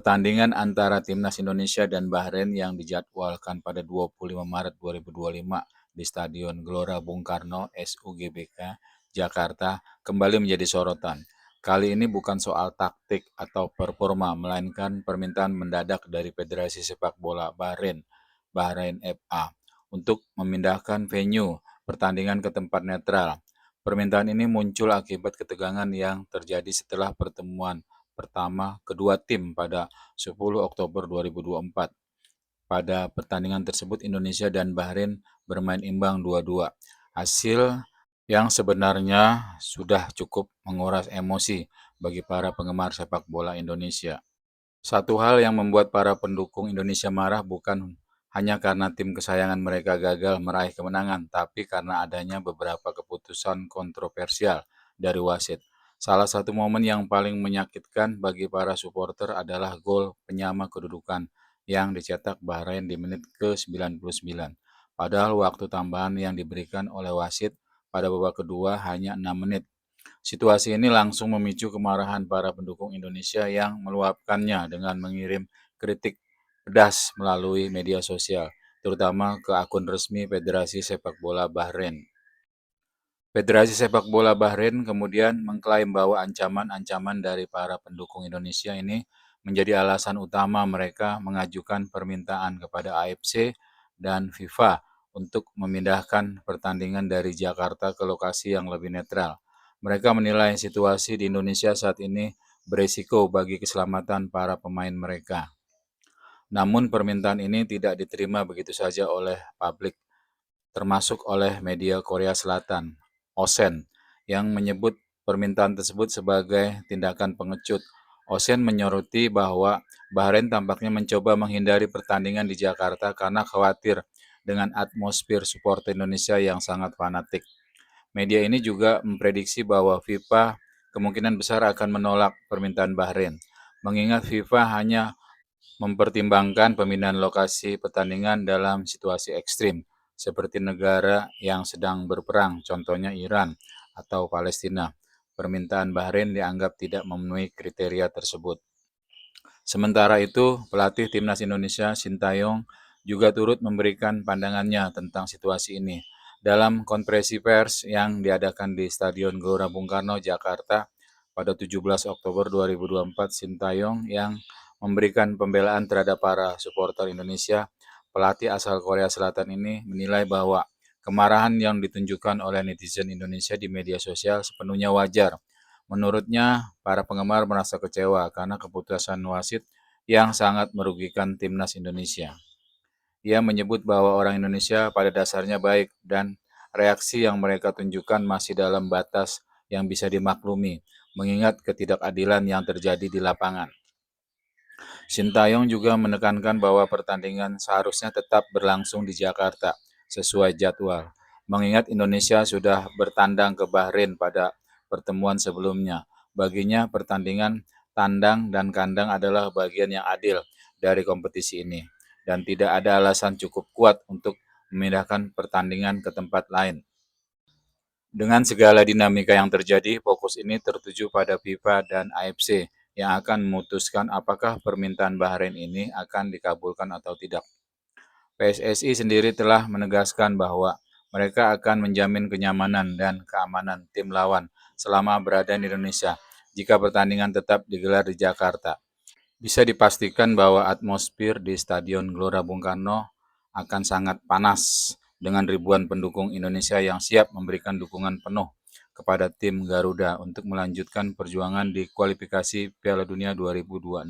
Pertandingan antara Timnas Indonesia dan Bahrain yang dijadwalkan pada 25 Maret 2025 di Stadion Gelora Bung Karno (SUGBK) Jakarta kembali menjadi sorotan. Kali ini bukan soal taktik atau performa, melainkan permintaan mendadak dari Federasi Sepak Bola Bahrain, Bahrain FA, untuk memindahkan venue pertandingan ke tempat netral. Permintaan ini muncul akibat ketegangan yang terjadi setelah pertemuan pertama kedua tim pada 10 Oktober 2024. Pada pertandingan tersebut Indonesia dan Bahrain bermain imbang 2-2. Hasil yang sebenarnya sudah cukup menguras emosi bagi para penggemar sepak bola Indonesia. Satu hal yang membuat para pendukung Indonesia marah bukan hanya karena tim kesayangan mereka gagal meraih kemenangan, tapi karena adanya beberapa keputusan kontroversial dari wasit. Salah satu momen yang paling menyakitkan bagi para supporter adalah gol penyama kedudukan yang dicetak Bahrain di menit ke-99. Padahal waktu tambahan yang diberikan oleh wasit pada babak kedua hanya 6 menit. Situasi ini langsung memicu kemarahan para pendukung Indonesia yang meluapkannya dengan mengirim kritik pedas melalui media sosial, terutama ke akun resmi Federasi Sepak Bola Bahrain. Federasi Sepak Bola Bahrain kemudian mengklaim bahwa ancaman-ancaman dari para pendukung Indonesia ini menjadi alasan utama mereka mengajukan permintaan kepada AFC dan FIFA untuk memindahkan pertandingan dari Jakarta ke lokasi yang lebih netral. Mereka menilai situasi di Indonesia saat ini berisiko bagi keselamatan para pemain mereka. Namun permintaan ini tidak diterima begitu saja oleh publik, termasuk oleh media Korea Selatan, Osen, yang menyebut permintaan tersebut sebagai tindakan pengecut. Osen menyoroti bahwa Bahrain tampaknya mencoba menghindari pertandingan di Jakarta karena khawatir dengan atmosfer supporter Indonesia yang sangat fanatik. Media ini juga memprediksi bahwa FIFA kemungkinan besar akan menolak permintaan Bahrain, mengingat FIFA hanya mempertimbangkan pemindahan lokasi pertandingan dalam situasi ekstrim, seperti negara yang sedang berperang, contohnya Iran atau Palestina. Permintaan Bahrain dianggap tidak memenuhi kriteria tersebut. Sementara itu, pelatih Timnas Indonesia Sintayong juga turut memberikan pandangannya tentang situasi ini. Dalam konferensi pers yang diadakan di Stadion Gelora Bung Karno, Jakarta pada 17 Oktober 2024, Sintayong yang memberikan pembelaan terhadap para supporter Indonesia, pelatih asal Korea Selatan ini menilai bahwa kemarahan yang ditunjukkan oleh netizen Indonesia di media sosial sepenuhnya wajar. Menurutnya, para penggemar merasa kecewa karena keputusan wasit yang sangat merugikan timnas Indonesia. Ia menyebut bahwa orang Indonesia pada dasarnya baik dan reaksi yang mereka tunjukkan masih dalam batas yang bisa dimaklumi, mengingat ketidakadilan yang terjadi di lapangan. Sintayong juga menekankan bahwa pertandingan seharusnya tetap berlangsung di Jakarta sesuai jadwal, mengingat Indonesia sudah bertandang ke Bahrain pada pertemuan sebelumnya. Baginya, pertandingan tandang dan kandang adalah bagian yang adil dari kompetisi ini, dan tidak ada alasan cukup kuat untuk memindahkan pertandingan ke tempat lain. Dengan segala dinamika yang terjadi, fokus ini tertuju pada FIFA dan AFC yang akan memutuskan apakah permintaan Bahrain ini akan dikabulkan atau tidak. PSSI sendiri telah menegaskan bahwa mereka akan menjamin kenyamanan dan keamanan tim lawan selama berada di Indonesia jika pertandingan tetap digelar di Jakarta. Bisa dipastikan bahwa atmosfer di Stadion Gelora Bung Karno akan sangat panas dengan ribuan pendukung Indonesia yang siap memberikan dukungan penuh kepada tim Garuda untuk melanjutkan perjuangan di kualifikasi Piala Dunia 2026.